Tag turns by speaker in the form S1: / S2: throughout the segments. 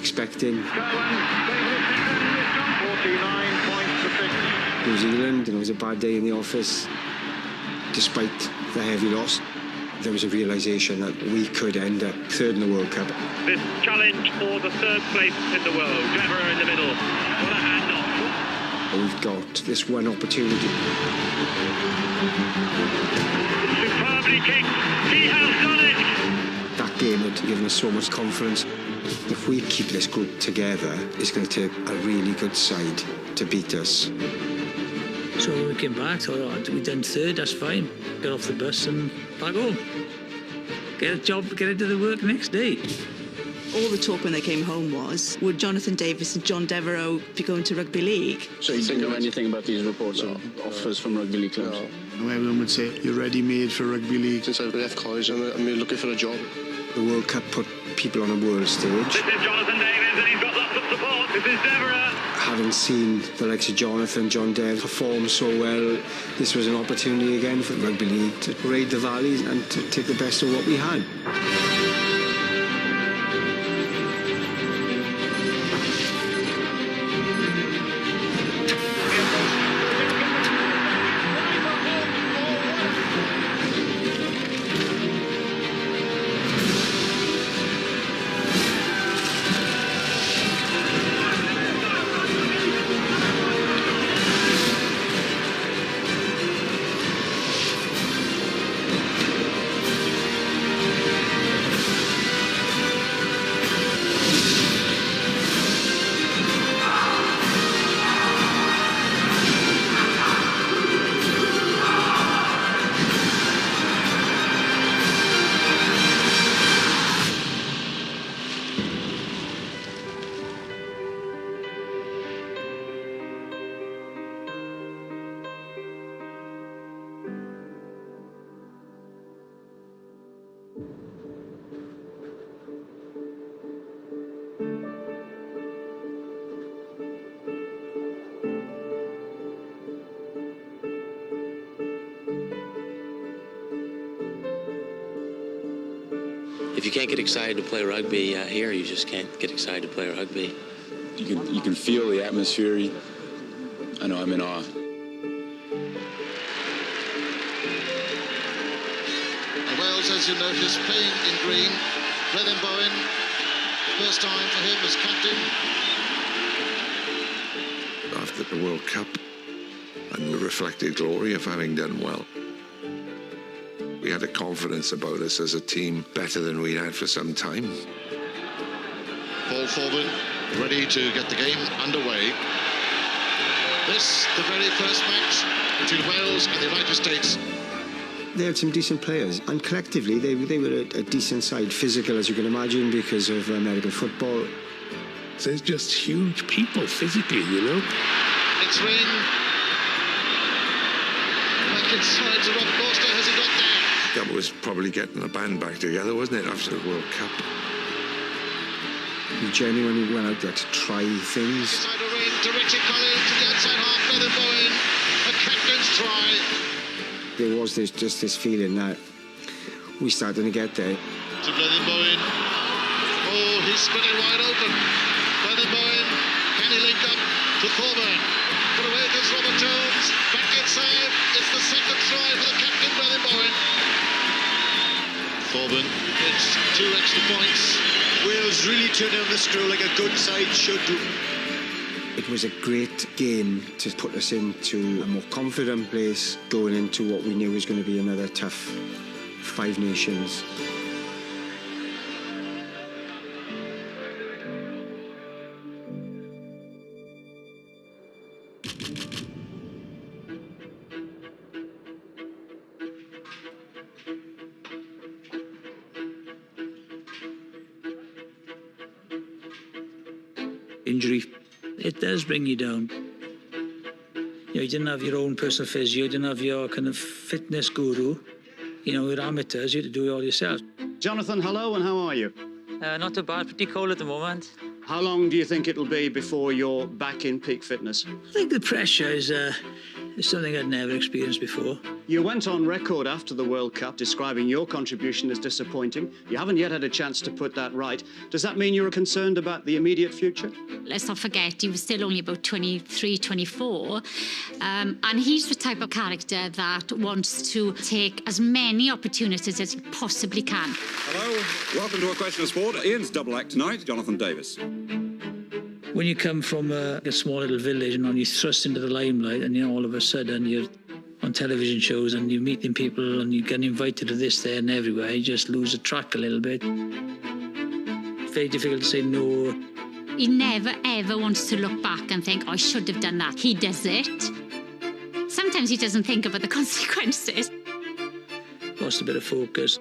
S1: expecting. New Zealand, and it was a bad day in the office. Despite the heavy loss, there was a realisation that we could end up third in the World Cup.
S2: This challenge for the third place in the world. Cleverer in the middle. What a handoff.
S1: We've got this one opportunity.
S2: Superbly kicked. He has done it.
S1: That game had given us so much confidence. If we keep this group together, it's going to take a really good side to beat us.
S3: So when we came back, thought, oh, we done third, that's fine. Get off the bus and back home. Get a job, get into the work next day.
S4: All the talk when they came home was, would Jonathan Davies and John Devereux be going to rugby league?
S5: So you didn't know anything about these reports or offers from rugby league clubs?
S6: No. Everyone would say, you're ready-made for rugby league.
S7: Since I left college, I'm looking for a job.
S1: The World Cup put people on a world stage.
S2: This is Jonathan Davies and he's got lots of support. This is Devereux.
S1: Having seen the likes of Jonathan, John Dev perform so well, this was an opportunity again for rugby league to raid the valleys and to take the best of what we had.
S8: If you can't get excited to play rugby here, you just can't get excited to play rugby.
S9: You can feel the atmosphere. I know, I'm in awe.
S10: Wales, as you notice, playing in green. Brendan Bowen, first time for him as captain.
S11: After the World Cup and the reflected glory of having done well, we had a confidence about us as a team better than we had for some time.
S10: Paul Foreman ready to get the game underway. This, the very first match between Wales and the United States.
S1: They had some decent players, and collectively they were a decent side, physical as you can imagine because of American football.
S9: There's just huge people physically, you know.
S10: It's Ring. Back inside to Rob Forster, has he got there?
S11: That was probably getting the band back together, wasn't it, after the World Cup?
S1: We genuinely went out there to try things.
S10: Inside the ring to Richie Collins to the outside half, Brendan Bowen, a captain's try.
S1: There was just this feeling that we started to get there.
S10: To Brendan Bowen. Oh, he's spinning wide open. Brendan Bowen, can he link up to Foreman? Put away goes Robert Jones. Back inside. It's the second try for the captain, Brendan Bowen. Foreman gets 2 extra points.
S12: Wales really turned down the screw like a good side should do.
S1: It was a great game to put us into a more confident place going into what we knew was going to be another tough 5 Nations.
S3: Injury, it does bring you down. You didn't have your own personal physio, you didn't have your kind of fitness guru. We're amateurs, you had to do it all yourself.
S12: Jonathan, hello, and how are you?
S13: Not too bad, pretty cold at the moment.
S12: How long do you think it'll be before you're back in peak fitness?
S3: I think the pressure is It's something I'd never experienced before.
S14: You went on record after the World Cup describing your contribution as disappointing. You haven't yet had a chance to put that right. Does that mean you're concerned about the immediate future?
S15: Let's not forget, he was still only about 23, 24. And he's the type of character that wants to take as many opportunities as he possibly can.
S16: Hello, welcome to A Question of Sport. Ian's double act tonight, Jonathan Davis.
S3: When you come from a small little village and you're thrust into the limelight, and all of a sudden you're on television shows and you're meeting people and you get invited to this, there and everywhere, you just lose the track a little bit. Very difficult to say no.
S15: He never, ever wants to look back and think, I should have done that. He does it. Sometimes he doesn't think about the consequences.
S3: Lost a bit of focus.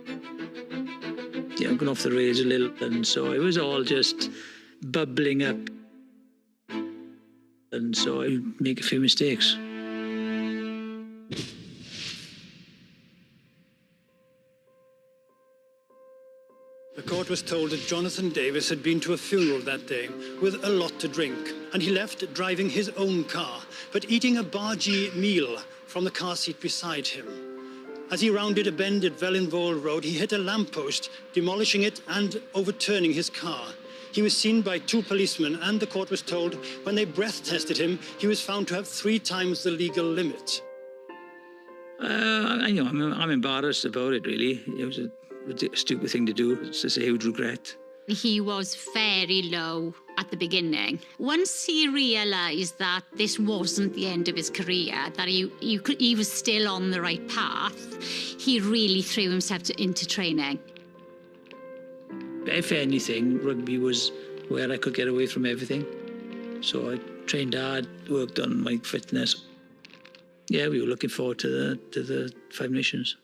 S3: Yeah, I'm going off the rails a little, and so it was all just bubbling up. And so I make a few mistakes.
S17: The court was told that Jonathan Davis had been to a funeral that day with a lot to drink, and he left driving his own car, but eating a bargee meal from the car seat beside him. As he rounded a bend at Wellinvoll Road, he hit a lamppost, demolishing it and overturning his car. He was seen by 2 policemen, and the court was told when they breath tested him, he was found to have 3 times the legal limit.
S3: I'm embarrassed about it, really. It was a stupid thing to do. It's just a huge regret.
S15: He was very low at the beginning. Once he realised that this wasn't the end of his career, that he was still on the right path, he really threw himself into training.
S3: If anything, rugby was where I could get away from everything. So I trained hard, worked on my fitness. Yeah, we were looking forward to the 5 Nations.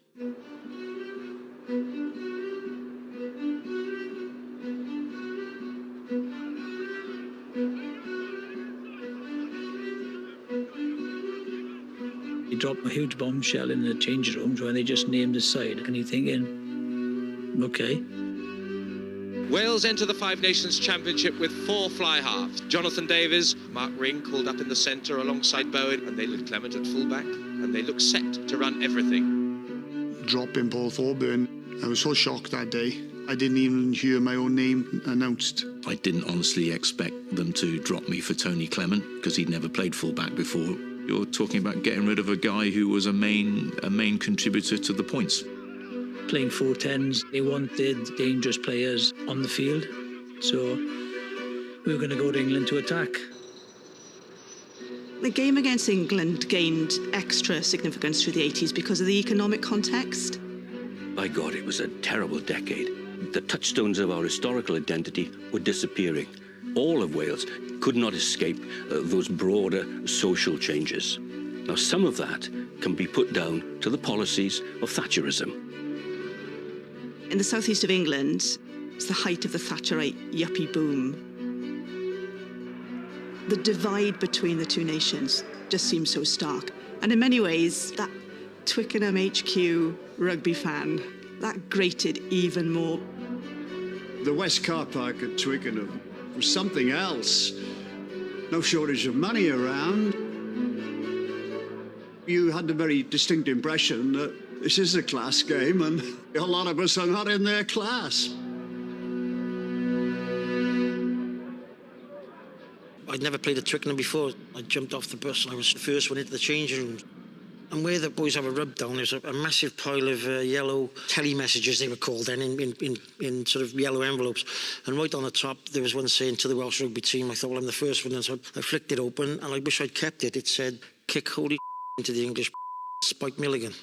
S3: He dropped a huge bombshell in the change rooms when they just named the side, and you're thinking, okay.
S18: Wales enter the 5 Nations Championship with 4 fly halves. Jonathan Davies, Mark Ring called up in the centre alongside Bowen, and they look Clement at fullback, and they look set to run everything.
S6: Dropping Paul Thorburn, I was so shocked that day. I didn't even hear my own name announced.
S19: I didn't honestly expect them to drop me for Tony Clement, because he'd never played fullback before. You're talking about getting rid of a guy who was a main contributor to the points.
S3: Playing 4-10s, they wanted dangerous players on the field, so we were going to go to England to attack.
S4: The game against England gained extra significance through the 80s because of the economic context.
S20: By God, it was a terrible decade. The touchstones of our historical identity were disappearing. All of Wales could not escape those broader social changes. Now, some of that can be put down to the policies of Thatcherism.
S4: In the southeast of England, it's the height of the Thatcherite yuppie boom. The divide between the 2 nations just seems so stark. And in many ways, that Twickenham HQ rugby fan, that grated even more.
S6: The West Car Park at Twickenham was something else. No shortage of money around. You had a very distinct impression that this is a class game and a lot of us are not in their class.
S21: I'd never played at Twickenham before. I jumped off the bus and I was the first one into the changing room. And where the boys have a rub down, there's a massive pile of yellow tele-messages, they were called then, in sort of yellow envelopes. And right on the top, there was one saying to the Welsh rugby team. I thought, well, I'm the first one. And so I flicked it open, and I wish I'd kept it. It said, kick holy into the English Spike Milligan.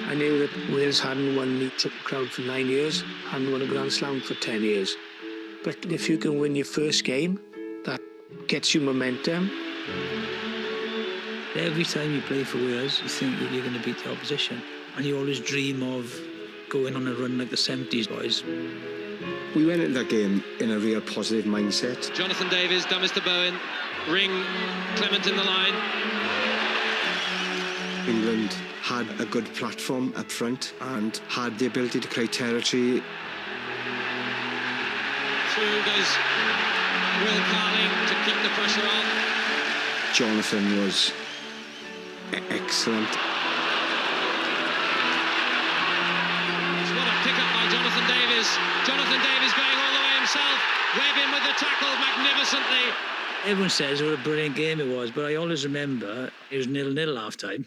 S22: I knew that Wales hadn't won the Triple Crown for 9 years, hadn't won a Grand Slam for 10 years. But if you can win your first game, that gets you momentum.
S3: Every time you play for Wales, you think that you're going to beat the opposition. And you always dream of going on a run like the 70s boys.
S1: We went into that game in a real positive mindset.
S18: Jonathan Davies, done Mr. Bowen, Ring, Clement in the line.
S1: England had a good platform up front and had the ability to create territory.
S18: Through goes Will Carling to keep the pressure on.
S1: Jonathan was excellent.
S18: What a pick-up by Jonathan Davies. Jonathan Davies going all the way himself. Webb in with the tackle magnificently.
S3: Everyone says what a brilliant game it was, but I always remember it was 0-0 half-time.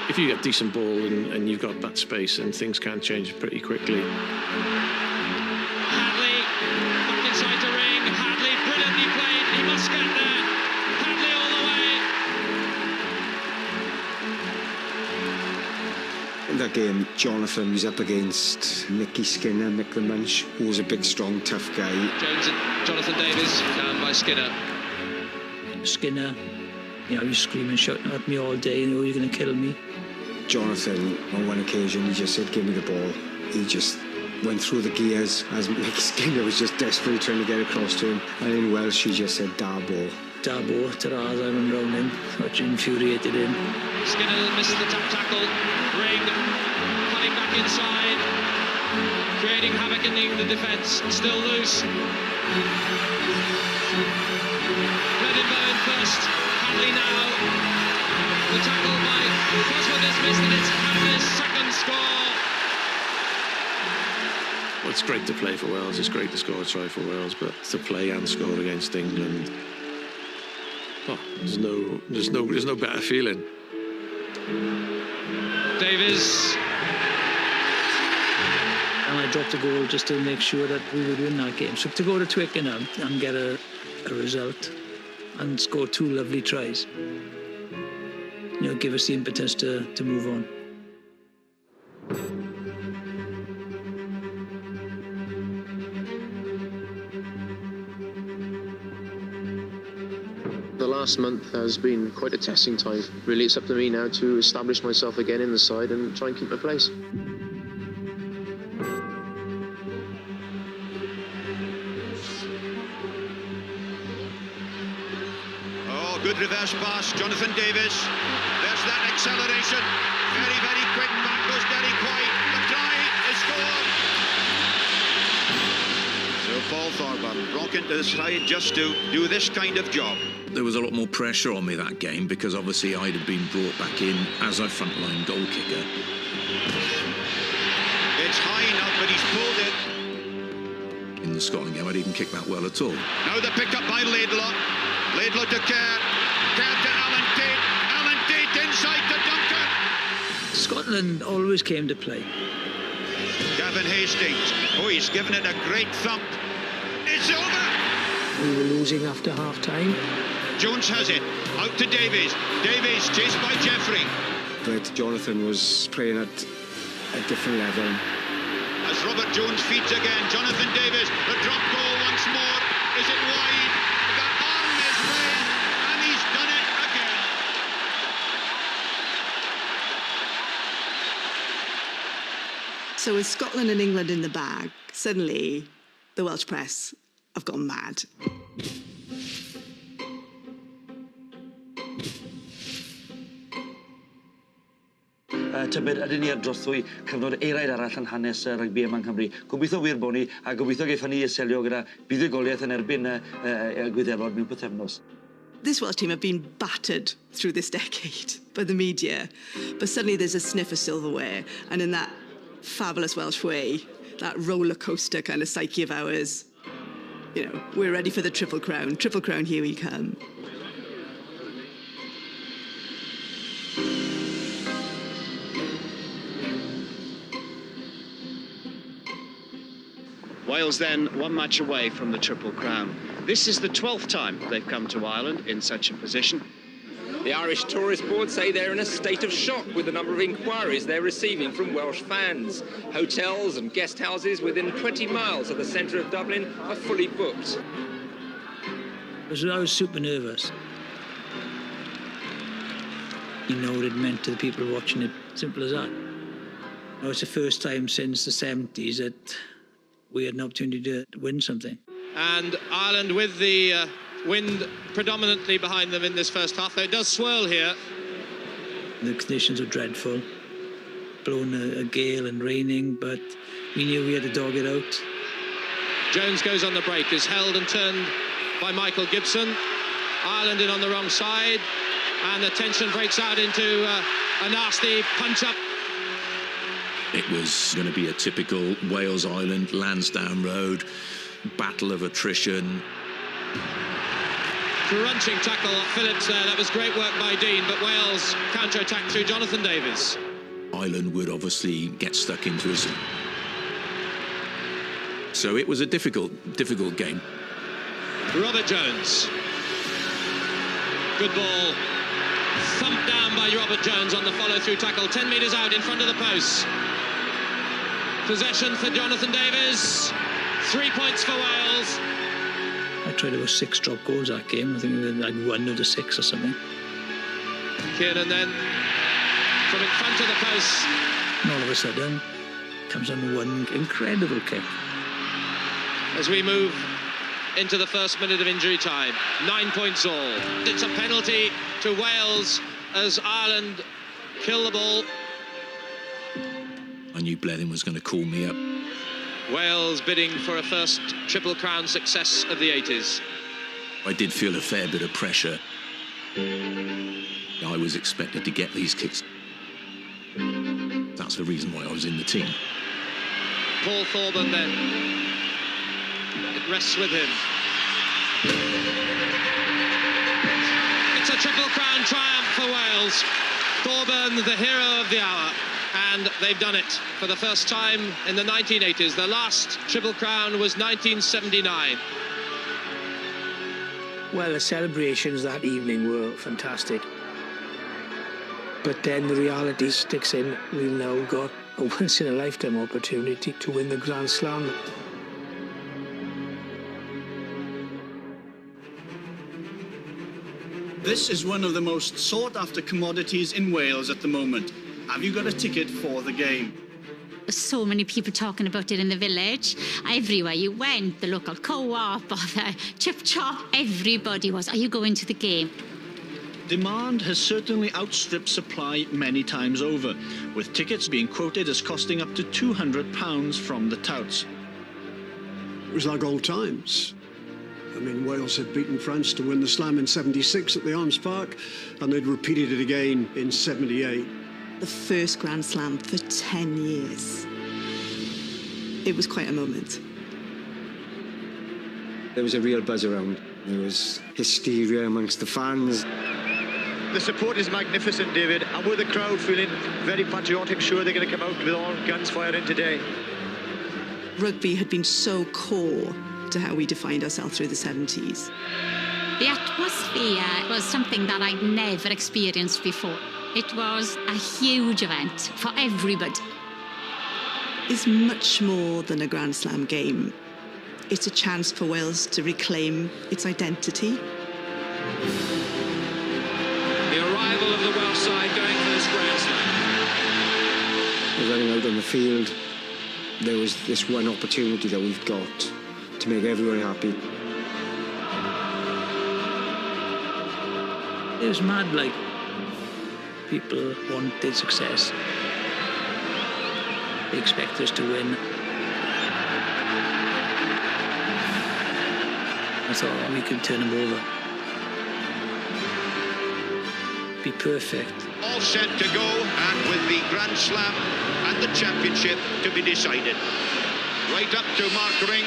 S5: If you get decent ball and you've got that space, and things can change pretty quickly.
S18: Hadley, back inside to ring. Hadley, brilliantly played. He must get there. Hadley all the way.
S1: In that game, Jonathan was up against Mickey Skinner, Mick the Munch, who was a big, strong, tough guy.
S18: Jones and Jonathan Davies down by Skinner.
S3: Skinner, he was screaming, shouting at me all day, you're going to kill me.
S1: Jonathan, on one occasion, he just said, give me the ball. He just went through the gears as Mick Skinner was just desperately trying to get across to him. And in Welsh, he just said, da ball.
S3: Da ball, ta-ras, I run round him, which infuriated him.
S18: Skinner misses the top tackle. Ring cutting back inside, creating havoc in the defence. Still loose. Bowen first. Hadley now. The tackle by Cosmo dismissed, and it's Hadley's second score.
S5: Well, it's great to play for Wales. It's great to score a try for Wales, but to play and score against England, there's no better feeling.
S18: Davies.
S3: And I dropped a goal just to make sure that we would win that game. So to go to Twickenham and get a result and score 2 lovely tries, give us the impetus to move on.
S7: The last month has been quite a testing time. Really, it's up to me now to establish myself again in the side and try and keep my place.
S12: Oh, good reverse pass, Jonathan Davies. There's that acceleration. Very, very quick. Back goes Derek White. The try is scored. So Paul Thorburn broke into the side just to do this kind of job.
S19: There was a lot more pressure on me that game because obviously I'd have been brought back in as a frontline goal kicker.
S12: It's high enough, but he's pulled it.
S19: In the Scotland game, I didn't kick that well at all.
S12: Now the pick up by Laidlaw. Laidlaw to Kerr. Kerr to Alan Tate. Alan Tate inside to Duncan.
S3: Scotland always came to play.
S12: Gavin Hastings. Oh, he's given it a great thump. It's over.
S22: We were losing after half-time.
S12: Jones has it. Out to Davies. Davies chased by Jeffrey.
S1: But Jonathan was playing at a different level.
S12: As Robert Jones feeds again, Jonathan Davies, the drop goal once more. Is it wide? The arm is raised, and he's done it again.
S4: So with Scotland and England in the bag, suddenly the Welsh press have gone mad.
S23: Tybed, ydyn ni ar drothwy cyfnod eraidd arall yn hanes rygbi yma yng Nghymru. Gobeithio wir bod ni, a gobeithio gaethon ni selio gyda buddugoliaeth yn erbyn Gwyddelod mewn pythefnos.
S4: This Welsh team have been battered through this decade by the media, but suddenly there's a sniff of silverware, and in that fabulous Welsh way, that roller coaster kind of psyche of ours, we're ready for the Triple Crown. Triple Crown, here we come.
S14: Wales then 1 match away from the Triple Crown. This is the 12th time they've come to Ireland in such a position.
S24: The Irish Tourist Board say they're in a state of shock with the number of inquiries they're receiving from Welsh fans. Hotels and guest houses within 20 miles of the centre of Dublin are fully booked.
S3: I was super nervous. You know what it meant to the people watching it, simple as that. It's the first time since the 70s that we had an opportunity to win something.
S18: And Ireland with the wind predominantly behind them in this first half, though it does swirl here.
S3: The conditions were dreadful, blowing a gale and raining, but we knew we had to dog it out.
S18: Jones goes on the break, is held and turned by Michael Gibson. Ireland in on the wrong side, and the tension breaks out into a nasty punch-up.
S19: It was going to be a typical Wales-Ireland, Lansdowne Road, battle of attrition.
S18: Crunching tackle, Phillips there. That was great work by Dean, but Wales counter-attack through Jonathan Davies.
S19: Ireland would obviously get stuck into us. So it was a difficult game.
S18: Robert Jones. Good ball. Thumped down by Robert Jones on the follow-through tackle. 10 metres out in front of the post. Possession for Jonathan Davies. 3 points for Wales.
S3: I tried about 6 drop goals that game. I think I'd 1 out of 6 or something.
S18: Kieran then from in front of the post.
S3: And all of a sudden, comes on one incredible kick.
S18: As we move into the first minute of injury time, 9 points all. It's a penalty to Wales as Ireland kill the ball.
S19: I knew Blethen was going to call me up.
S18: Wales bidding for a first Triple Crown success of the 80s.
S19: I did feel a fair bit of pressure. I was expected to get these kicks. That's the reason why I was in the team.
S18: Paul Thorburn then. It rests with him. It's a Triple Crown triumph for Wales. Thorburn, the hero of the hour. And they've done it for the first time in the 1980s. The last Triple Crown was 1979.
S22: Well, the celebrations that evening were fantastic. But then the reality sticks in. We've now got a once-in-a-lifetime opportunity to win the Grand Slam.
S2: This is one of the most sought-after commodities in Wales at the moment. Have you got a ticket for the game?
S15: So many people talking about it in the village. Everywhere you went, the local co-op or the chip shop, everybody was, are you going to the game?
S2: Demand has certainly outstripped supply many times over, with tickets being quoted as costing up to £200 from the touts.
S6: It was like old times. I mean, Wales had beaten France to win the Slam in '76 at the Arms Park, and they'd repeated it again in '78.
S4: The first Grand Slam for 10 years. It was quite a moment.
S1: There was a real buzz around. There was hysteria amongst the fans.
S23: The support is magnificent, David, and with the crowd feeling very patriotic, sure they're going to come out with all guns firing today.
S4: Rugby had been so core to how we defined ourselves through the 70s.
S15: The atmosphere was something that I'd never experienced before. It was a huge event for everybody.
S4: It's much more than a Grand Slam game. It's a chance for Wales to reclaim its identity.
S18: The arrival of the Welsh side going for this Grand Slam.
S1: Running out on the field, there was this one opportunity that we've got to make everyone happy.
S3: It was mad, like, people wanted success. They expect us to win. I thought we could turn them over. Be perfect.
S12: All set to go, and with the Grand Slam and the championship to be decided. Right up to Mark Ring.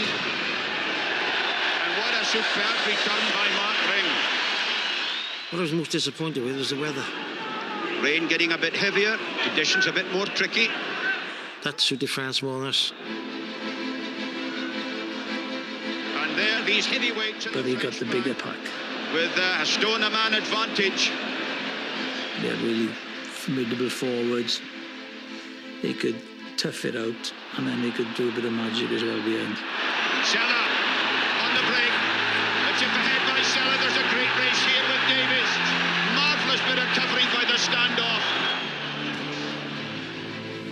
S12: And what a superb return by Mark Ring.
S21: What I was most disappointed with was the weather.
S12: Rain getting a bit heavier, conditions a bit more tricky.
S21: That suited France more than us.
S12: And there, these heavyweights...
S3: But they got the bigger pack.
S12: With a stone-a-man advantage.
S3: They're really formidable forwards. They could tough it out, and then they could do a bit of magic as well behind.
S12: Sella on the break. A chip ahead by Sella. There's a great race here with Davies. Marvellous bit of covering by the standoff.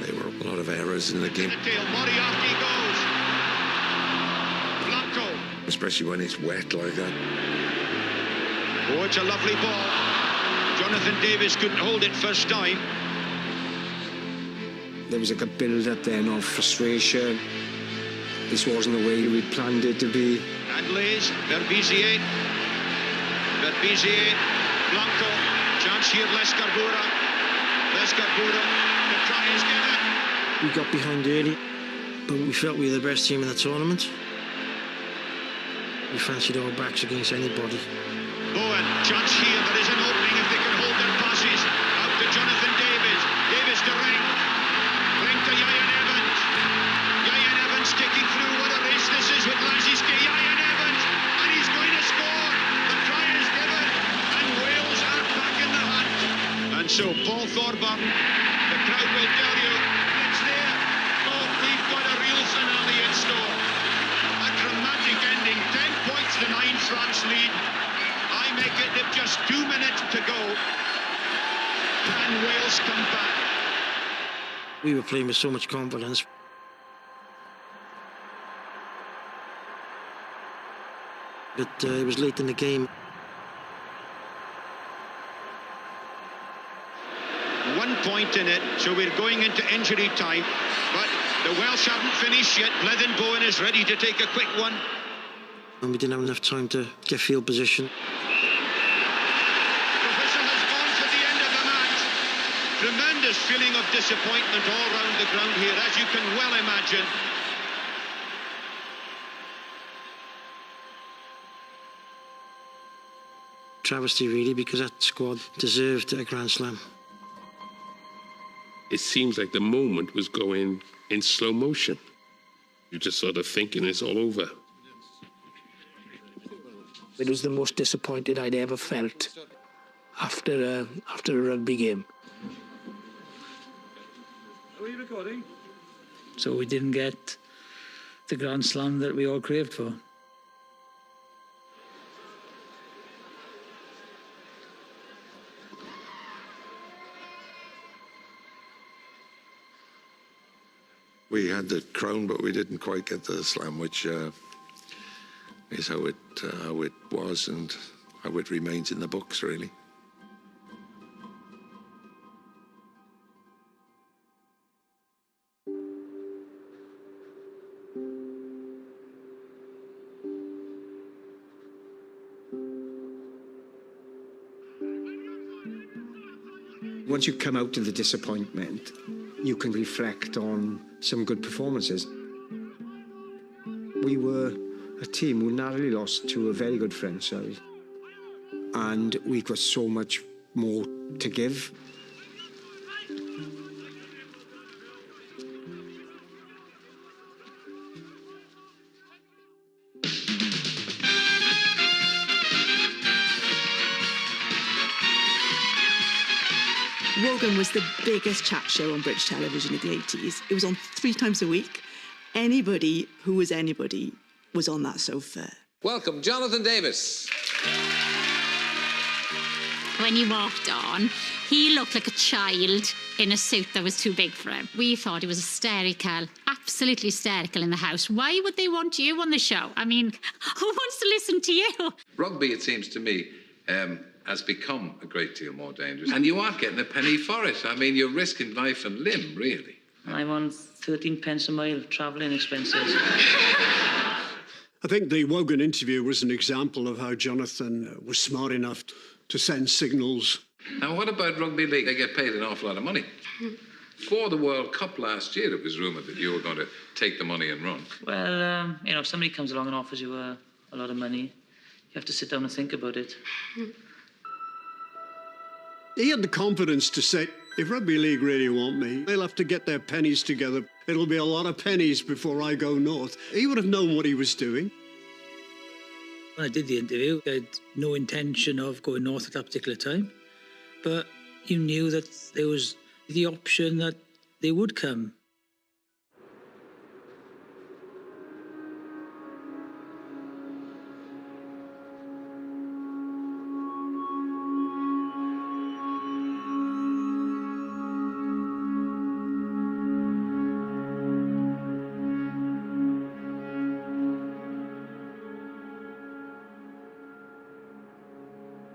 S5: There were a lot of errors in the game.
S12: Moriarty goes. Blanco.
S5: Especially when it's wet like that.
S12: Oh, it's a lovely ball. Jonathan Davis couldn't hold it first time.
S1: There was like a build-up then of frustration. This wasn't the way we'd planned it to be.
S12: And Lays, Berbizier, Blanco, chance here, Lescarbura, the try is given.
S21: We got behind early, but we felt we were the best team in the tournament. We fancied our backs against anybody.
S12: Bowen, chance here, there is an opening if they can hold their passes. Out to Jonathan Davis, Davis to Ring to Ian Evans. Ian Evans taking through, what a race this is with Laziski. Ian Evans, and he's going to score. The try is given, and Wales are back in the hunt. And so Paul Thorburn, the crowd will tell you, it's there. Oh, we've got a real finale in store. A dramatic ending, 10 points to 9 France lead. I make it with just 2 minutes to go. And Wales come back.
S21: We were playing with so much confidence. But it was late in the game.
S12: 1 point in it, so we're going into injury time. But the Welsh haven't finished yet. Blethen Bowen is ready to take a quick one.
S21: And we didn't have enough time to get field position.
S12: Tremendous feeling of disappointment all round the ground here, as you can well imagine.
S21: Travesty, really, because that squad deserved a Grand Slam.
S5: It seems like the moment was going in slow motion. You're just sort of thinking it's all over.
S22: It was the most disappointed I'd ever felt after a rugby game.
S16: Are you recording?
S3: So we didn't get the Grand Slam that we all craved for.
S8: We had the crown, but we didn't quite get the slam, which is how it was and how it remains in the books, really.
S1: Once you come out of the disappointment, you can reflect on some good performances. We were a team who narrowly lost to a very good French side, and we've got so much more to give.
S4: Wogan was the biggest chat show on British television in the 80s. It was on 3 times a week. Anybody who was anybody was on that sofa.
S18: Welcome, Jonathan Davis.
S15: When he walked on, he looked like a child in a suit that was too big for him. We thought he was hysterical, absolutely hysterical in the house. Why would they want you on the show? I mean, who wants to listen to you?
S9: Rugby, it seems to me, has become a great deal more dangerous. And you aren't getting a penny for it. I mean, you're risking life and limb, really.
S3: I'm on 13 pence a mile travelling expenses.
S6: I think the Wogan interview was an example of how Jonathan was smart enough to send signals.
S9: And what about rugby league? They get paid an awful lot of money. For the World Cup last year, it was rumoured that you were going to take the money and run.
S3: Well, you know, if somebody comes along and offers you a lot of money, you have to sit down and think about it.
S6: He had the confidence to say, if Rugby League really want me, they'll have to get their pennies together. It'll be a lot of pennies before I go north. He would have known what he was doing.
S3: When I did the interview, I had no intention of going north at that particular time, but you knew that there was the option that they would come.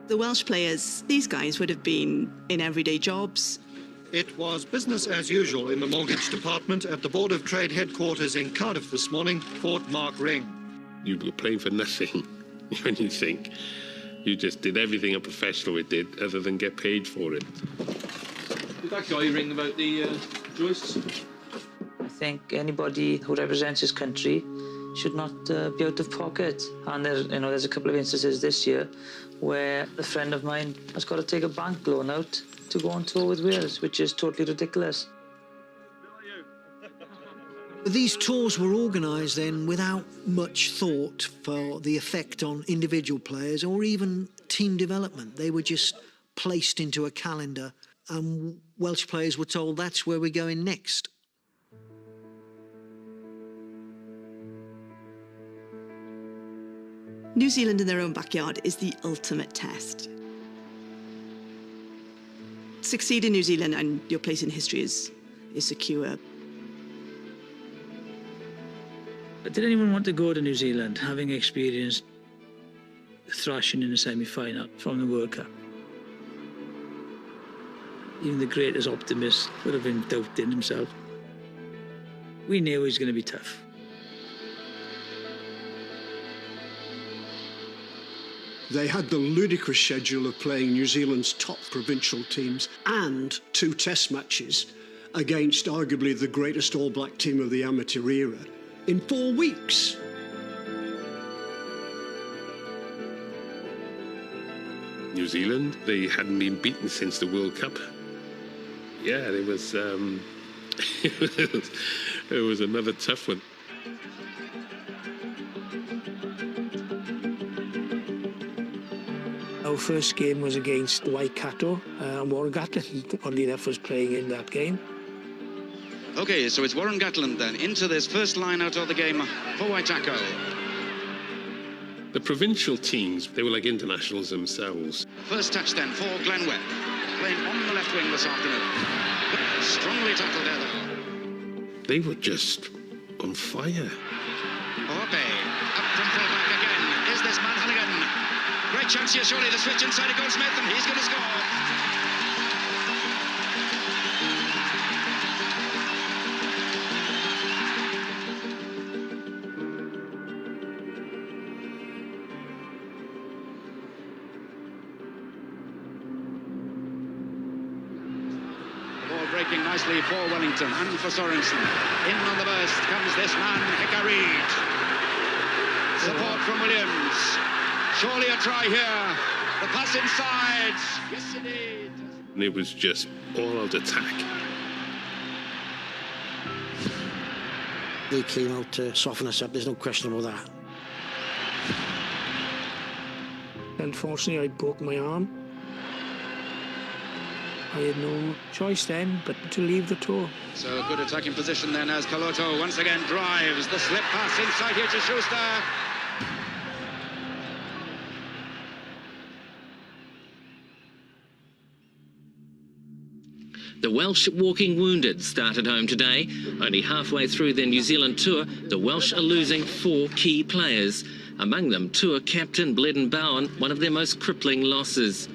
S4: The Welsh players, these guys would have been in everyday jobs.
S6: It was business as usual in the mortgage department at the Board of Trade headquarters in Cardiff this morning, Fort Mark Ring.
S5: You were playing for nothing when you think. You just did everything a professional did other than get paid for it.
S3: Did that guy ring about the joists? I think anybody who represents his country should not be out of pocket. And there's a couple of instances this year where a friend of mine has got to take a bank loan out to go on tour with Wales, which is totally ridiculous.
S10: These tours were organised then without much thought for the effect on individual players or even team development. They were just placed into a calendar and Welsh players were told that's where we're going next.
S4: New Zealand in their own backyard is the ultimate test. Succeed in New Zealand and your place in history is secure.
S3: But did anyone want to go to New Zealand having experienced thrashing in the semi-final from the World Cup? Even the greatest optimist would have been doubting himself. We knew it was going to be tough.
S6: They had the ludicrous schedule of playing New Zealand's top provincial teams and 2 test matches against arguably the greatest All Black team of the amateur era in 4 weeks.
S5: New Zealand, they hadn't been beaten since the World Cup. Yeah, it was it was another tough one.
S22: Our first game was against Waikato, and Warren Gatland, oddly enough, was playing in that game.
S11: OK, so it's Warren Gatland then into this first line out of the game for Waikato.
S5: The provincial teams, they were like internationals themselves.
S11: First touch then for Glenn Webb, playing on the left wing this afternoon. Strongly tackled there, though.
S5: They were just on fire.
S11: Ope, up from full back again. Is this man Halligan? Great chance here, surely. The switch inside to Goldsmith, and he's going to score. Breaking nicely for Wellington and for Sorensen. In on the burst comes this man, Hickareed. Support from Williams. Surely a try here. The pass inside. Yes, indeed.
S5: And it was just all-out attack.
S10: They came out to soften us up, there's no question about that.
S22: Unfortunately, I broke my arm. I had no choice then but to leave the tour.
S11: So good attacking position then as Kaloto once again drives the slip pass inside here to Schuster.
S13: The Welsh walking wounded start at home today. Only halfway through their New Zealand tour, the Welsh are losing 4 key players. Among them, tour captain Bleddyn Bowen, one of their most crippling losses.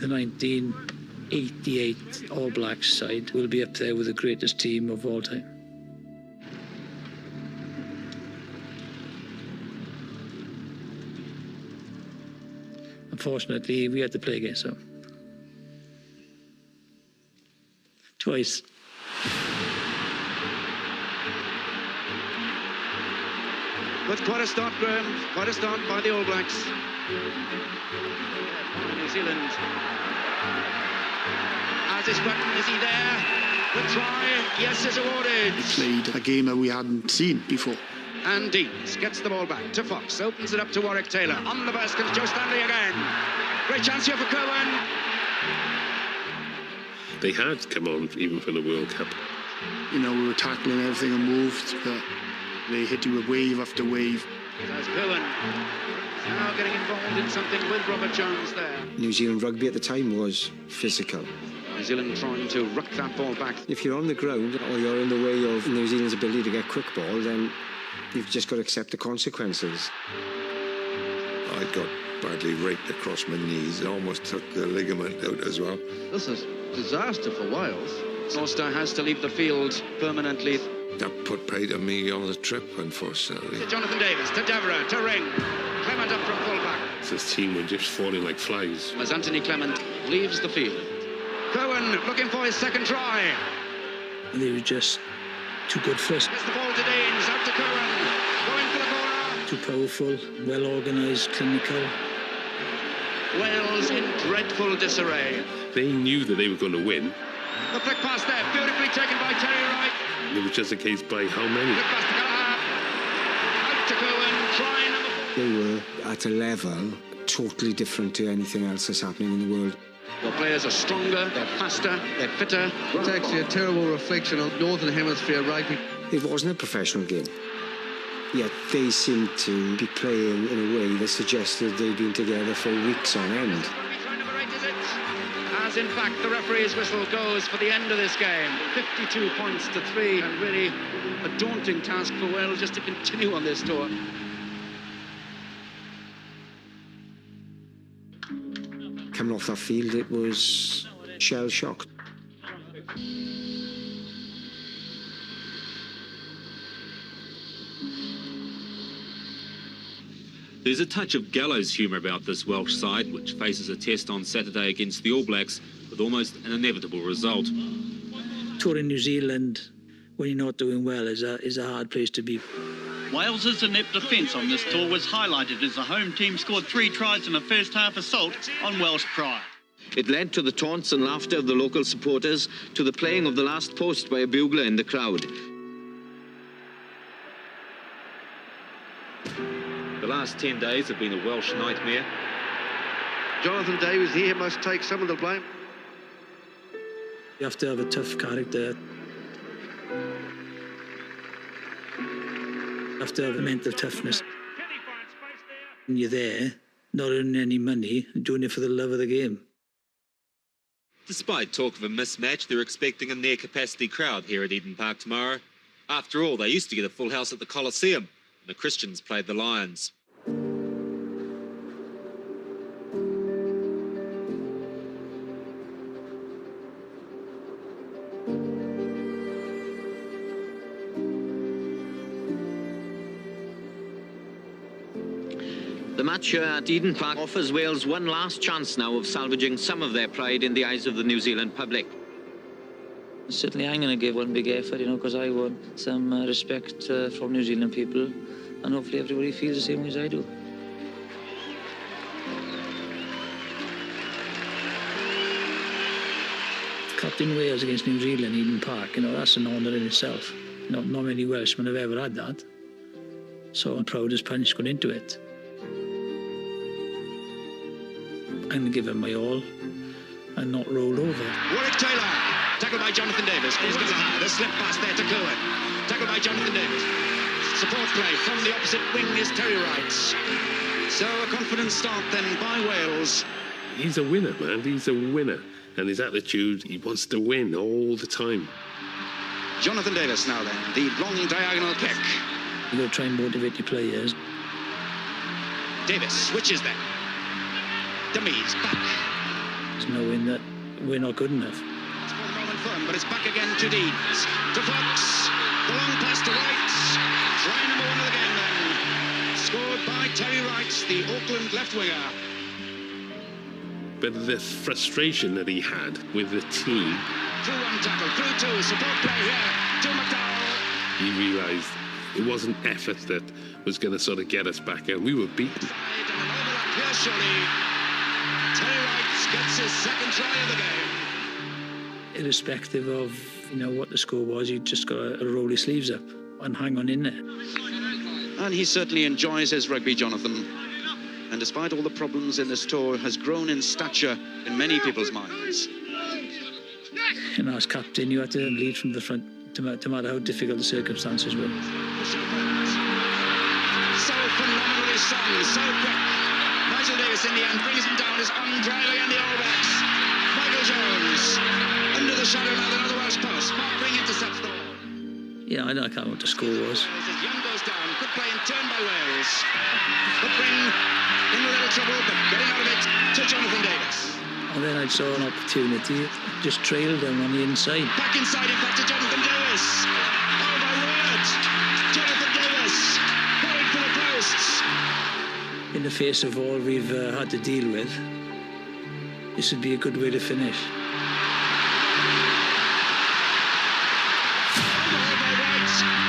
S3: The 1988 All Blacks side will be up there with the greatest team of all time. Unfortunately, we had to play against them. Twice.
S11: But quite a start, Graham. Quite a start by the All Blacks. New Zealand. As is Button, is he there? The try, yes, is awarded.
S17: We played a game that we hadn't seen before.
S11: And Deans gets the ball back to Fox, opens it up to Warwick Taylor. On the burst comes Joe Stanley again. Great chance here for Cohen.
S5: They had come on even for the World Cup.
S17: You know, we were tackling everything and moved, but they hit you with wave after wave.
S11: As Cohen now getting involved in something with Robert Jones there.
S1: New Zealand rugby at the time was physical.
S18: New Zealand trying to ruck that ball back.
S1: If you're on the ground or you're in the way of New Zealand's ability to get quick ball, then you've just got to accept the consequences.
S8: I got badly raked across my knees. I almost took the ligament out as well.
S18: This is disaster for Wales. Forster has to leave the field permanently.
S8: That put paid to me on the trip, unfortunately.
S18: Jonathan Davis to Devereux to Ring. Clement up from fullback.
S5: This team were just falling like flies.
S18: As Anthony Clement leaves the field. Cohen looking for his second try.
S3: They were just too good for us.
S18: Gets the ball to Danes, out to Cohen. Going for the corner.
S3: Too powerful, well organised, clinical.
S18: Wales in dreadful disarray.
S5: They knew that they were going to win.
S18: The flick pass there, beautifully taken by Terry Wright.
S5: It was just a case by how many.
S18: Flick pass to Gallagher. Out to Cohen, try number 4.
S1: They were at a level totally different to anything else that's happening in the world.
S18: The players are stronger, they're faster, they're fitter.
S7: It's actually a terrible reflection of Northern Hemisphere rugby.
S1: It wasn't a professional game. Yet they seemed to be playing in a way that suggested they'd been together for weeks on end.
S18: As in fact the referee's whistle goes for the end of this game. 52 points to 3, and really a daunting task for Wales just to continue on this tour.
S1: Coming off that field, it was shell-shocked.
S14: There's a touch of gallows humour about this Welsh side, which faces a test on Saturday against the All Blacks with almost an inevitable result.
S3: Touring New Zealand when you're not doing well is a hard place to be.
S2: Wales's inept defence on this tour was highlighted as the home team scored 3 tries in a first-half assault on Welsh pride.
S23: It led to the taunts and laughter of the local supporters, to the playing of the last post by a bugler in the crowd.
S14: The last 10 days have been a Welsh nightmare.
S7: Jonathan Davis here must take some of the blame.
S3: You have to have a tough character. You have to have a mental toughness. And you're there, not earning any money, doing it for the love of the game.
S14: Despite talk of a mismatch, they're expecting a near-capacity crowd here at Eden Park tomorrow. After all, they used to get a full house at the Coliseum, and the Christians played the Lions.
S23: The match at Eden Park offers Wales one last chance now of salvaging some of their pride in the eyes of the New Zealand public.
S3: Certainly I'm going to give one big effort, because I want some respect from New Zealand people, and hopefully everybody feels the same way as I do. Captain Wales against New Zealand, Eden Park, that's an honour in itself. Not many Welshmen have ever had that. So I'm proud as punch going into it. I'm going to give him my all and not roll over.
S18: Warwick Taylor, tackled by Jonathan Davis. Here's Gallagher, the slip pass there to Cohen. Tackled by Jonathan Davis. Support play from the opposite wing is Terry Wright. So a confident start then by Wales.
S5: He's a winner, man. He's a winner. And his attitude, he wants to win all the time.
S18: Jonathan Davis now then, the long diagonal kick.
S3: You've got to try and motivate your players.
S18: Davis switches then. Demise back.
S3: It's knowing that we're not good enough.
S18: It's for the moment firm, but it's back again to Deeds. To Fox. The long pass to Wright. Try number 1 of the game then. Scored by Terry Wright, the Auckland left winger.
S5: But the frustration that he had with the team.
S18: Through 1 tackle, through 2, support play here to McDowell.
S5: He realised it wasn't effort that was going to sort of get us back, and we were beaten.
S18: Here surely. Terry Wright gets his second try of the game.
S3: Irrespective of what the score was, you just got to roll your sleeves up and hang on in there.
S18: And he certainly enjoys his rugby, Jonathan. And despite all the problems in this tour, has grown in stature in many people's minds.
S3: As captain, you had to lead from the front, no matter how difficult the circumstances were.
S18: So phenomenally sung, so quick. Nigel Davis in the end brings him down, is on driving and the All Blacks. Michael Jones
S3: Yeah, I can't remember what the score was.
S11: As Young goes down, good play and turn by Wales. But bring in a little trouble, but getting out of it to Jonathan Davis.
S3: And then I saw an opportunity, just trailed him on the inside.
S11: Back inside, in fact, to Jonathan Davis. Oh, my word! Jonathan Davis going for the posts.
S3: In the face of all we've had to deal with, this would be a good way to finish.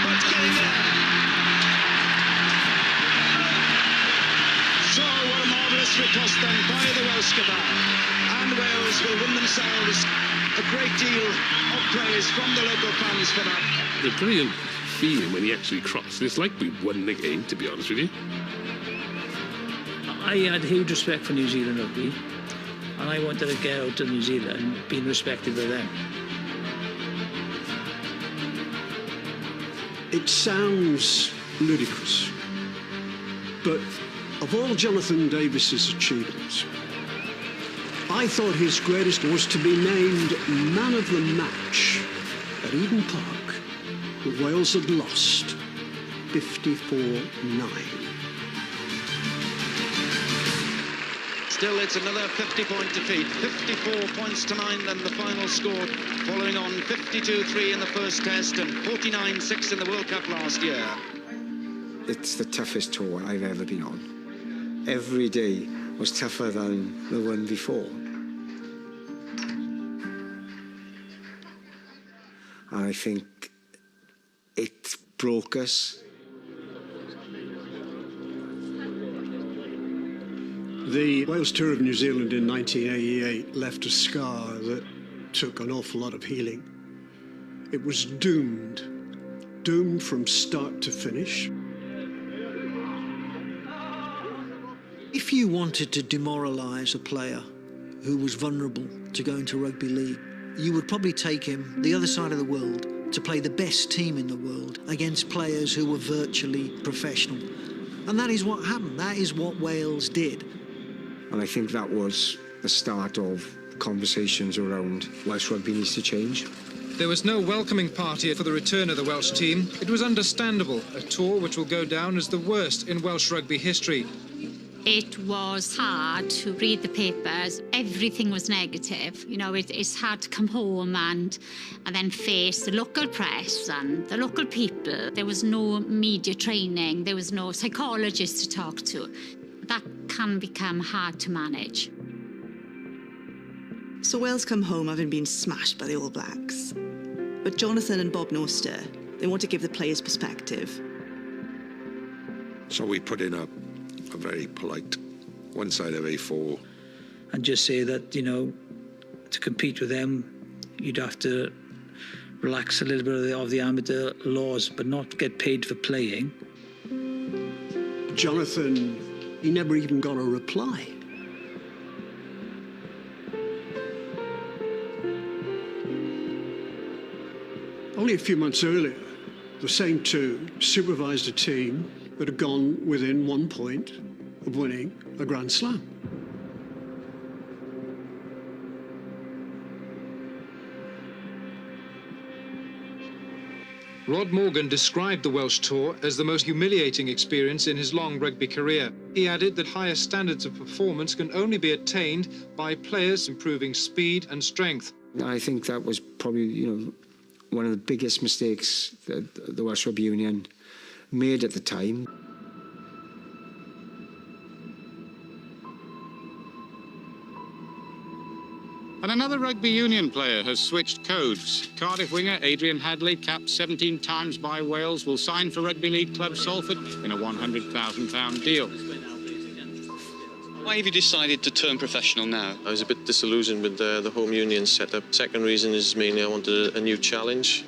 S11: But getting there. So what a marvellous riposte then by the Welsh cabal. And Wales will win themselves a great deal of praise from the local fans for that.
S5: The brilliant feeling when he actually crossed. It's like we won the game, to be honest with you.
S3: I had huge respect for New Zealand rugby, and I wanted to get out to New Zealand being respected by them.
S6: It sounds ludicrous, but of all Jonathan Davis's achievements, I thought his greatest was to be named man of the match at Eden Park, where Wales had lost 54-9.
S11: Still, it's another 50-point defeat. 54 points to 9 than the final score, following on 52-3 in the first test and 49-6 in the World Cup last year.
S1: It's the toughest tour I've ever been on. Every day was tougher than the one before. And I think it broke us.
S6: The Wales Tour of New Zealand in 1988 left a scar that took an awful lot of healing. It was doomed from start to finish.
S10: If you wanted to demoralise a player who was vulnerable to going to rugby league, you would probably take him the other side of the world to play the best team in the world against players who were virtually professional. And that is what happened. That is what Wales did.
S1: And I think that was the start of conversations around Welsh rugby needs to change.
S12: There was no welcoming party for the return of the Welsh team. It was understandable, a tour which will go down as the worst in Welsh rugby history.
S15: It was hard to read the papers. Everything was negative. You know, it's hard to come home and then face the local press and the local people. There was no media training. There was no psychologist to talk to. That can become hard to manage.
S4: So Wales come home having been smashed by the All Blacks. But Jonathan and Bob Noster, they want to give the players perspective.
S8: So we put in a very polite one side of A4.
S3: And just say that, you know, to compete with them, you'd have to relax a little bit of the amateur laws, but not get paid for playing.
S6: Jonathan, he never even got a reply. Only a few months earlier, the same two supervised a team that had gone within 1 point of winning a Grand Slam.
S12: Rod Morgan described the Welsh tour as the most humiliating experience in his long rugby career. He added that higher standards of performance can only be attained by players improving speed and strength.
S1: I think that was probably, you know, one of the biggest mistakes that the Welsh Rugby Union made at the time.
S19: And another rugby union player has switched codes. Cardiff winger Adrian Hadley, capped 17 times by Wales, will sign for Rugby League club Salford in a £100,000 deal.
S20: Why have you decided to turn professional now?
S24: I was a bit disillusioned with the home union setup. Second reason is mainly I wanted a new challenge.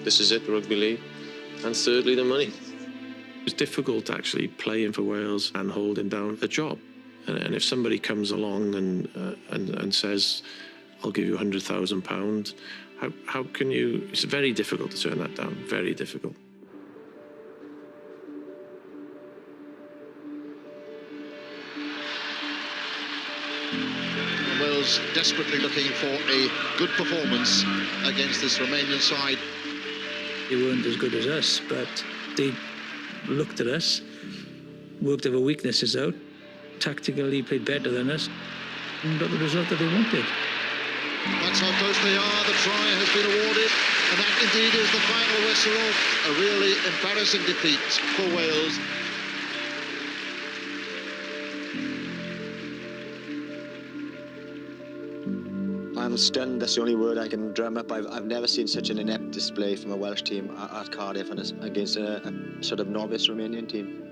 S24: This is it, the Rugby League. And thirdly, the money. It was difficult actually playing for Wales and holding down a job. And if somebody comes along and says, I'll give you £100,000, how can you... It's very difficult to turn that down, very difficult.
S7: Wales desperately looking for a good performance against this Romanian side.
S3: They weren't as good as us, but they looked at us, worked our weaknesses out, tactically played better than us, and got the result that they wanted.
S7: That's how close they are. The try has been awarded, and that indeed is the final whistle. A really embarrassing defeat for Wales.
S9: I'm stunned. That's the only word I can drum up. I've never seen such an inept display from a Welsh team at Cardiff and against a sort of novice Romanian team.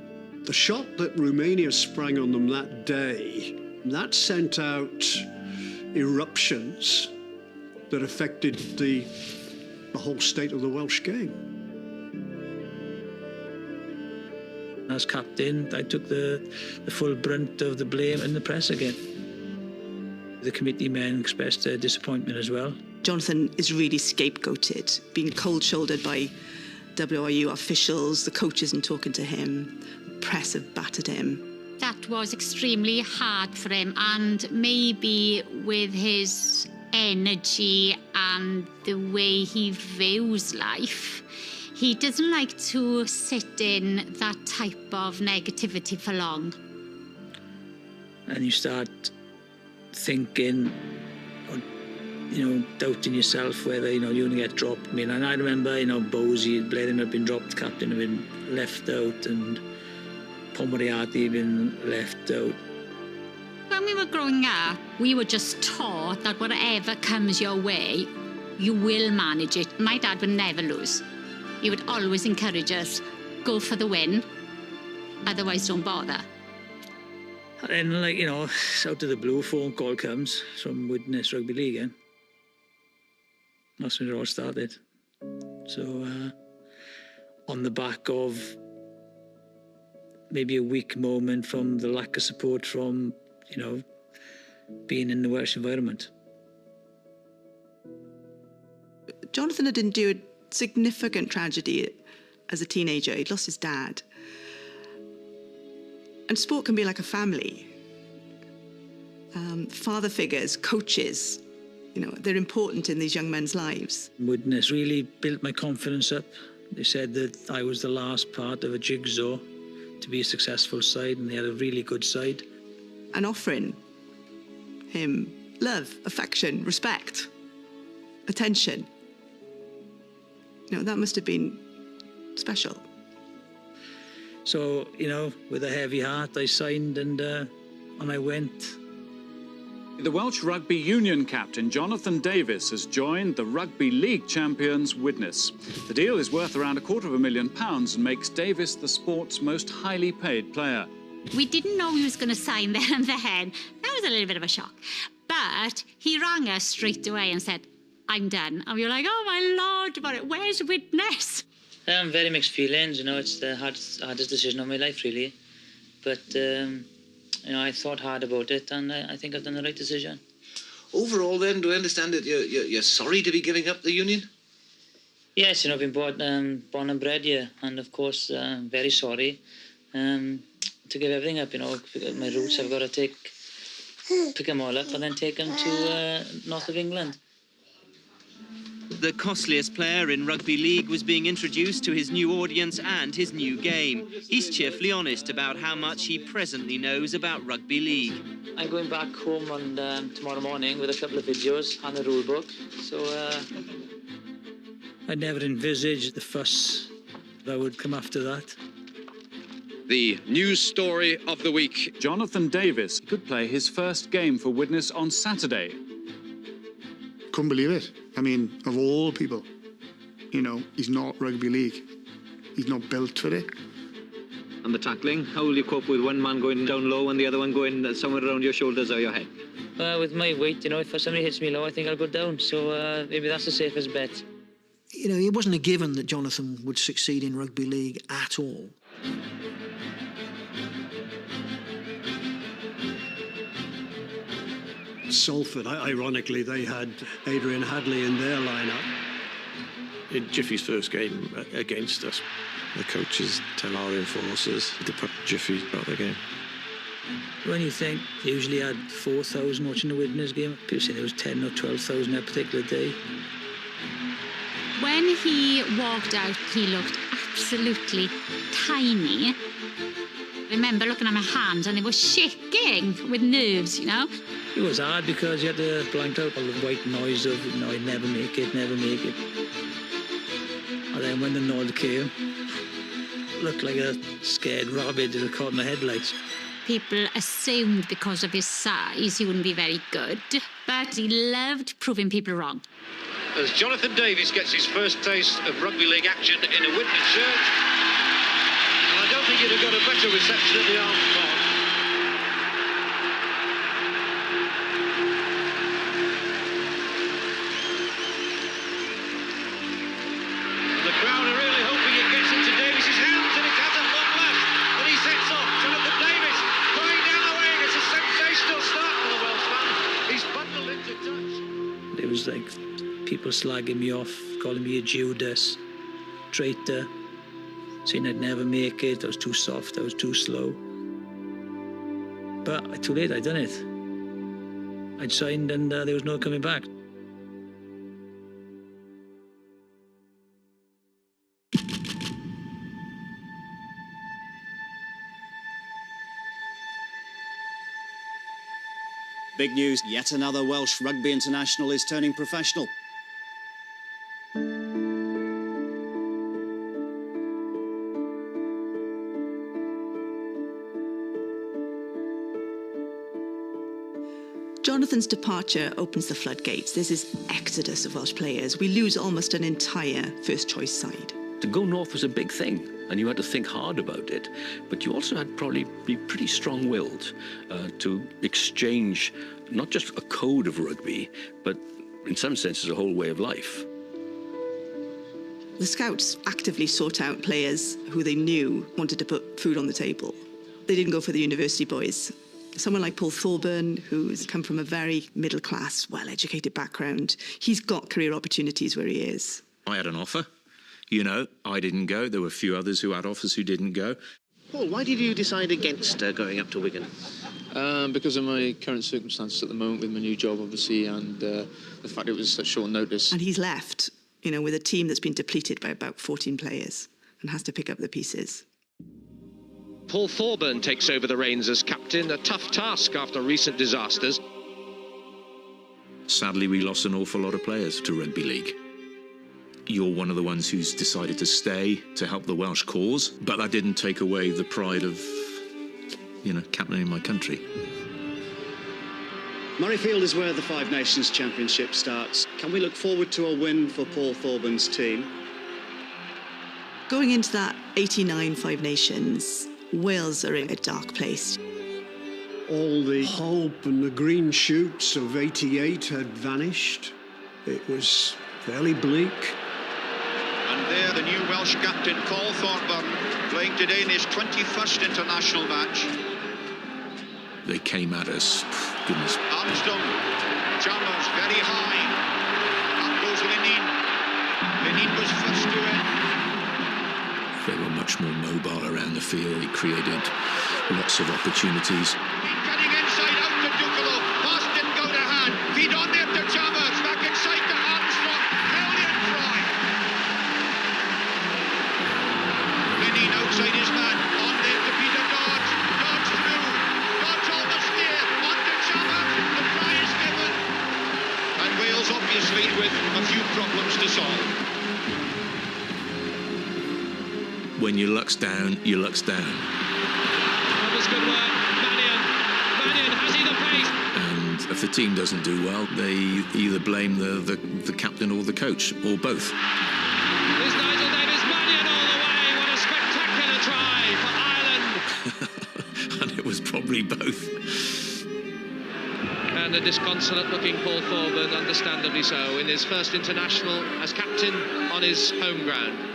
S6: The shot that Romania sprang on them that day, that sent out eruptions that affected the whole state of the Welsh game.
S3: As captain, I took the full brunt of the blame in the press again. The committee men expressed their disappointment as well.
S4: Jonathan is really scapegoated, being cold-shouldered by WRU officials, the coaches and talking to him, press have battered him.
S15: That was extremely hard for him, and maybe with his energy and the way he views life, he doesn't like to sit in that type of negativity for long.
S3: And you start thinking, doubting yourself whether, you're going to get dropped. I mean, and I remember, Bosey, Bladen had been dropped, captain had been left out, and Pomoriati had been left out.
S15: When we were growing up, we were just taught that whatever comes your way, you will manage it. My dad would never lose. He would always encourage us, go for the win, otherwise don't bother.
S3: And then, out of the blue, phone call comes from Widnes Rugby League, and that's when it all started. So, on the back of maybe a weak moment from the lack of support from, being in the Welsh environment.
S4: Jonathan had endured significant tragedy as a teenager. He'd lost his dad. And sport can be like a family. Father figures, coaches, they're important in these young men's lives.
S3: Widnes really built my confidence up. They said that I was the last part of a jigsaw to be a successful side, and they had a really good side.
S4: And offering him love, affection, respect, attention. That must have been special.
S3: So, with a heavy heart, I signed and I went.
S16: The Welsh rugby union captain, Jonathan Davies, has joined the Rugby League champions Widnes. The deal is worth around £250,000 and makes Davies the sport's most highly paid player.
S15: We didn't know he was going to sign there and then. That was a little bit of a shock. But he rang us straight away and said, I'm done. And we were like, oh my Lord, where's Widnes?
S3: Very mixed feelings, it's the hardest decision of my life, really. But, I thought hard about it, and I think I've done the right decision.
S21: Overall, then, do I understand that you're sorry to be giving up the union?
S3: Yes, I've been born and bred here, and of course, very sorry to give everything up, My roots, I've got to pick them all up and then take them to north of England.
S22: The costliest player in rugby league was being introduced to his new audience and his new game. He's cheerfully honest about how much he presently knows about rugby league.
S3: I'm going back home on tomorrow morning with a couple of videos and a rule book. So I never envisaged the fuss that would come after that.
S18: The news story of the week.
S16: Jonathan Davies could play his first game for Widnes on Saturday.
S17: Couldn't believe it. I mean, of all people, he's not rugby league. He's not built for it.
S21: And the tackling, how will you cope with one man going down low and the other one going somewhere around your shoulders or your head?
S3: With my weight, if somebody hits me low, I think I'll go down. So maybe that's the safest bet.
S10: It wasn't a given that Jonathan would succeed in rugby league at all.
S6: Salford, ironically, they had Adrian Hadley in their lineup.
S8: In Jiffy's first game against us, the coaches tell our enforcers to put Jiffy out of the game.
S3: When you think they usually had 4,000 watching the Widnes game, people say there was 10 or 12,000 that particular day.
S15: When he walked out, he looked absolutely tiny. I remember looking at my hands and they were shaking with nerves, you know.
S3: It was hard because you had to blank out all the white noise of, you know, I'd never make it, never make it. And then when the nod came, looked like a scared rabbit in a caught in the headlights.
S15: People assumed because of his size he wouldn't be very good, but he loved proving people wrong.
S2: As Jonathan Davies gets his first taste of rugby league action in a Witness shirt, and I don't think he'd have got a better reception at the Arms Park. The crowd are really hoping it gets into Davies' hands, and it hasn't long left. But he sets off. Jonathan Davies going down the wing. It's a sensational start for the Welsh man. He's bundled into touch.
S3: It was like people slagging me off, calling me a Judas, traitor, saying I'd never make it, I was too soft, I was too slow. But too late, I'd done it. I'd signed and there was no coming back.
S13: Big news, yet another Welsh rugby international is turning professional.
S4: Jonathan's departure opens the floodgates. There's this exodus of Welsh players. We lose almost an entire first-choice side.
S14: To go north was a big thing, and you had to think hard about it. But you also had probably be pretty strong-willed to exchange not just a code of rugby, but in some senses a whole way of life.
S4: The scouts actively sought out players who they knew wanted to put food on the table. They didn't go for the university boys. Someone like Paul Thorburn, who's come from a very middle-class, well-educated background, he's got career opportunities where he is.
S23: I had an offer. You know, I didn't go. There were a few others who had offers who didn't go.
S25: Paul, why did you decide against going up to Wigan?
S26: Because of my current circumstances at the moment with my new job, obviously, and the fact it was such short notice.
S4: And he's left, you know, with a team that's been depleted by about 14 players and has to pick up the pieces.
S18: Paul Thorburn takes over the reins as captain, a tough task after recent disasters.
S23: Sadly, we lost an awful lot of players to rugby league. You're one of the ones who's decided to stay to help the Welsh cause, but that didn't take away the pride of, you know, captaining my country.
S13: Murrayfield is where the Five Nations Championship starts. Can we look forward to a win for Paul Thorburn's team?
S4: Going into that 89 Five Nations, Wales are in a dark place.
S6: All the hope and the green shoots of '88 had vanished. It was fairly bleak.
S7: And there the new Welsh captain, Paul Thorburn, playing today in his 21st international match.
S23: They came at us, goodness.
S7: Armstrong, Chalmers, very high. Up goes Lenin. Lenin was first to it.
S23: They were much more mobile around the field. It created lots of opportunities.
S7: Cutting inside out to Ducalo. Pass didn't go to hand. Feed on there to Chalmers. Back inside to Armstrong. Brilliant try. Lenin outside his man. On there to Peter Dodge. Dodge through. Dodge almost there. On to Chalmers. The try is given. And Wales obviously with a few problems to solve.
S23: When your luck's down, your luck's down.
S18: That was good work. Mannion, has he the pace?
S23: And if the team doesn't do well, they either blame the captain or the coach, or both.
S18: There's Nigel Davies-Mannion all the way. What a spectacular try for Ireland.
S23: And it was probably both.
S18: And a disconsolate-looking Paul Thorburn, understandably so, in his first international as captain on his home ground.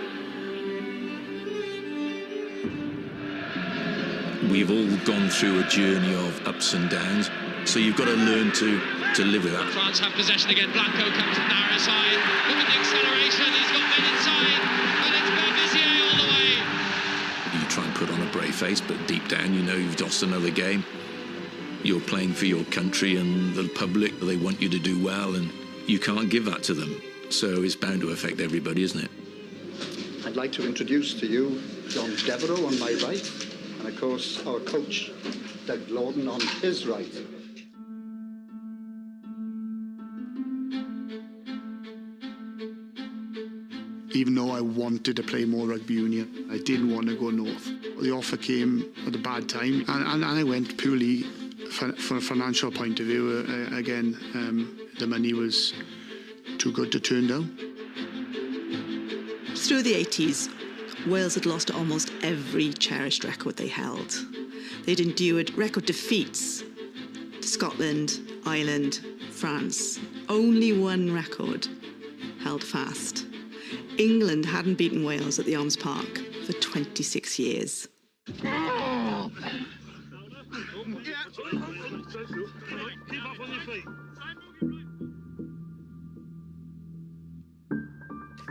S23: We've all gone through a journey of ups and downs, so you've got to learn to live with that.
S18: France have possession again. Blanco comes to the narrow side. Look at the acceleration. He's got men inside. And it's Berbizier all the way.
S23: You try and put on a brave face, but deep down you know you've lost another game. You're playing for your country and the public. They want you to do well, and you can't give that to them. So it's bound to affect everybody, isn't it?
S1: I'd like to introduce to you John Devereux on my right, and of course our coach, Doug Lawton, on his right.
S17: Even though I wanted to play more rugby union, I didn't want to go north. The offer came at a bad time, and I went purely from a financial point of view. Again, the money was too good to turn down.
S4: Through the 80s, Wales had lost almost every cherished record they held. They'd endured record defeats to Scotland, Ireland, France. Only one record held fast. England hadn't beaten Wales at the Arms Park for 26 years.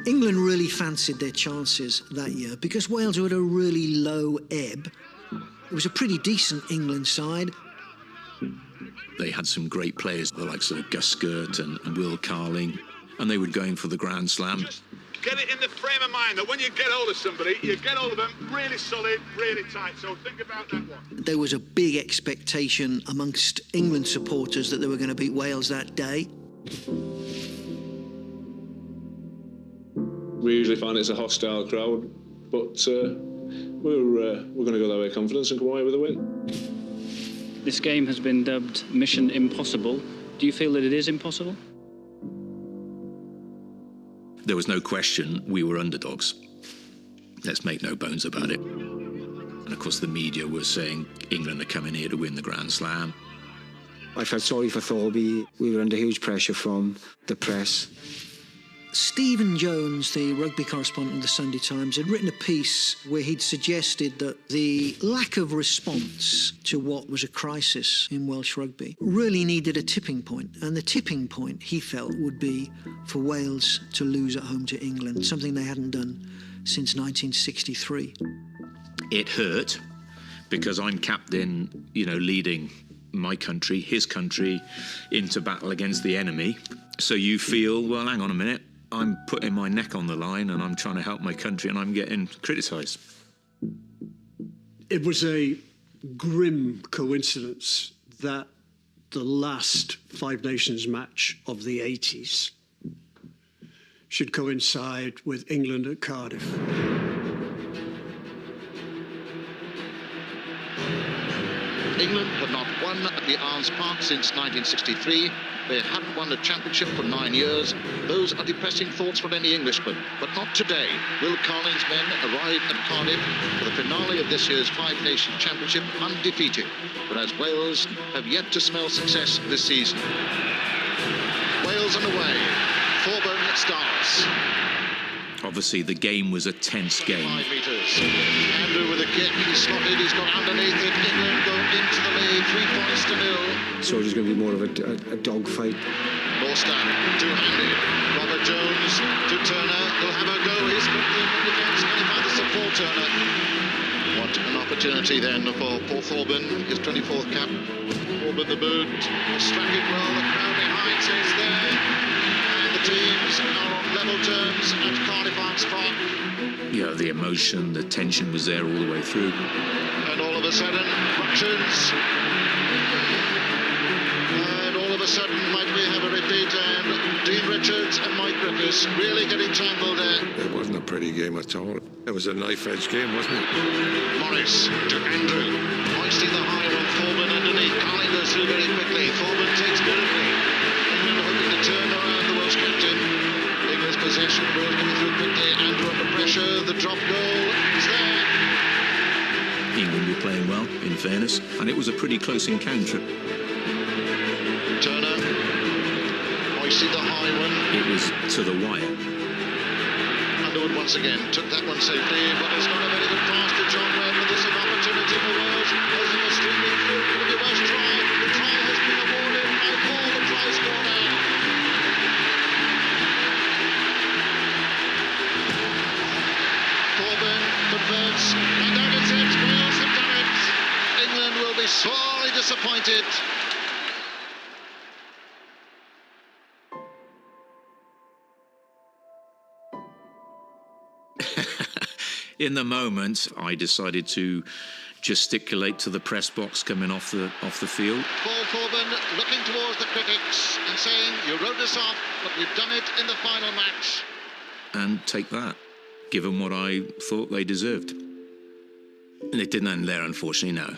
S10: England really fancied their chances that year because Wales were at a really low ebb. It was a pretty decent England side.
S23: They had some great players, the likes of Gus Skirt and Will Carling, and they were going for the Grand Slam.
S5: Get it in the frame of mind that when you get hold of somebody, you get hold of them really solid, really tight. So think about that one.
S10: There was a big expectation amongst England supporters that they were going to beat Wales that day.
S11: We usually find it's a hostile crowd, but we're going to go there with confidence and come away with a win.
S12: This game has been dubbed Mission Impossible. Do you feel that it is impossible?
S23: There was no question we were underdogs. Let's make no bones about it. And of course the media were saying England are coming here to win the Grand Slam.
S19: I felt sorry for Thorby. We were under huge pressure from the press.
S10: Stephen Jones, the rugby correspondent of the Sunday Times, had written a piece where he'd suggested that the lack of response to what was a crisis in Welsh rugby really needed a tipping point. And the tipping point, he felt, would be for Wales to lose at home to England, something they hadn't done since 1963.
S23: It hurt because I'm captain, leading my country, his country, into battle against the enemy. So you feel, well, hang on a minute, I'm putting my neck on the line and I'm trying to help my country and I'm getting criticised.
S6: It was a grim coincidence that the last Five Nations match of the 80s should coincide with England at Cardiff.
S20: England had not won at the Arms Park since 1963. They hadn't won a championship for 9 years. Those are depressing thoughts for any Englishman, but not today. Will Carling's men arrived at Cardiff for the finale of this year's Five Nations Championship undefeated, whereas Wales have yet to smell success this season. Wales and away. Thorburn starts.
S23: Obviously, the game was a tense game.
S20: 5 metres. Andrew with a kick. He's slotted. He's got underneath it. England go into the lead. 3 points to 0.
S19: So it's going to be more of a dogfight.
S20: Lawston, two-handed. Robert Jones to Turner. He'll have a go. He's got the defence. Can he find the support, Turner? What an opportunity then for Paul Thorburn, his 24th cap. Thorburn the boot. Struck it well. The crowd behind says there. And the teams are on level terms at Cardiff Arms Park.
S23: Yeah, the emotion, the tension was there all the way through.
S20: And all of a sudden, functions. And all of a sudden, might we have a repeat? And Dean Richards and Mike Griffiths really getting tangled there.
S8: It wasn't a pretty game at all. It was a knife-edge game, wasn't it?
S20: Morris to Andrew. Hoisting the high on Thorburn underneath. Carling goes through very quickly. Thorburn takes beautifully. England hoping to turn around the Welsh captain. England's possession, ball coming through quickly. Andrew under pressure. The drop goal is there.
S23: England were playing well, in fairness, and it was a pretty close encounter.
S20: Turner. Hoisted the high one.
S23: It was to the wire.
S20: Underwood once again took that one safely, but it's not a very good pass to John Webb. But this is an opportunity for Wales. As in a streaming through to the Welsh try. The try has been awarded by Paul, the try scorer. Thorburn converts, and down it's it. Wales have done it. England will be sorely disappointed.
S23: In the moment, I decided to gesticulate to the press box coming off the field.
S20: Paul Thorburn looking towards the critics and saying, you wrote us off, but we've done it in the final match.
S23: And take that, given what I thought they deserved. And it didn't end there, unfortunately, no.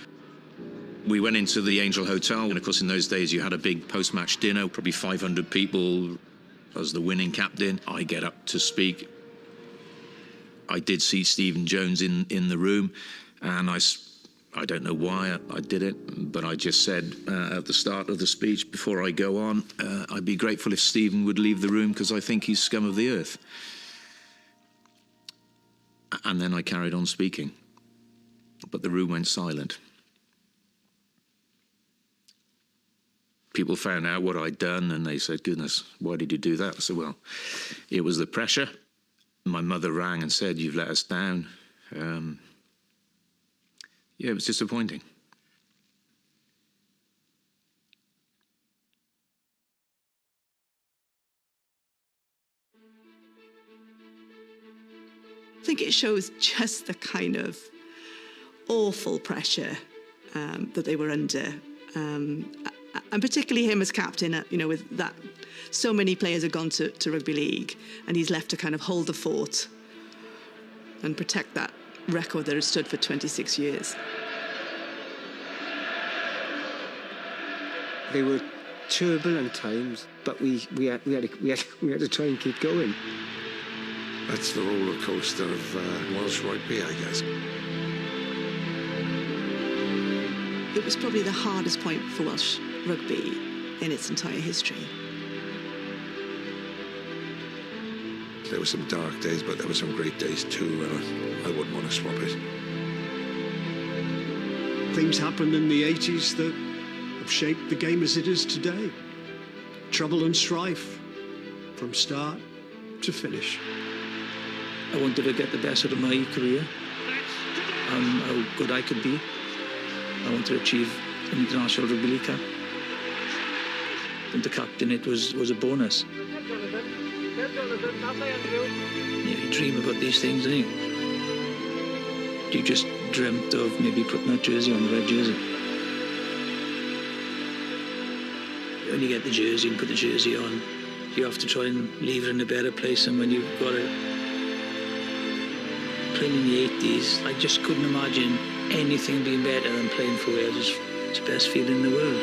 S23: We went into the Angel Hotel, and of course in those days you had a big post-match dinner, probably 500 people. As the winning captain, I get up to speak. I did see Stephen Jones in the room, and I don't know why I did it, but I just said at the start of the speech, before I go on, I'd be grateful if Stephen would leave the room because I think he's scum of the earth. And then I carried on speaking, but the room went silent. People found out what I'd done, and they said, goodness, why did you do that? I said, well, it was the pressure. My mother rang and said, you've let us down. Yeah, it was disappointing.
S4: I think it shows just the kind of awful pressure that they were under. And particularly him as captain, you know, with that, so many players have gone to rugby league, and he's left to kind of hold the fort and protect that record that has stood for 26 years.
S19: They were turbulent times, but we had to try and keep going.
S8: That's the roller coaster of Welsh rugby, I guess.
S4: It was probably the hardest point for Welsh rugby in its entire history.
S8: There were some dark days, but there were some great days too, and I wouldn't want to swap it.
S6: Things happened in the 80s that have shaped the game as it is today. Trouble and strife, from start to finish.
S3: I wanted to get the best out of my career, how good I could be. I wanted to achieve an international rugby league cap. And the captainate was a bonus. You dream about these things, don't you? You just dreamt of maybe putting that jersey on, the red jersey. When you get the jersey and put the jersey on, you have to try and leave it in a better place than when you've got it. Playing in the 80s, I just couldn't imagine anything being better than playing for Wales. It's the best feeling in the world.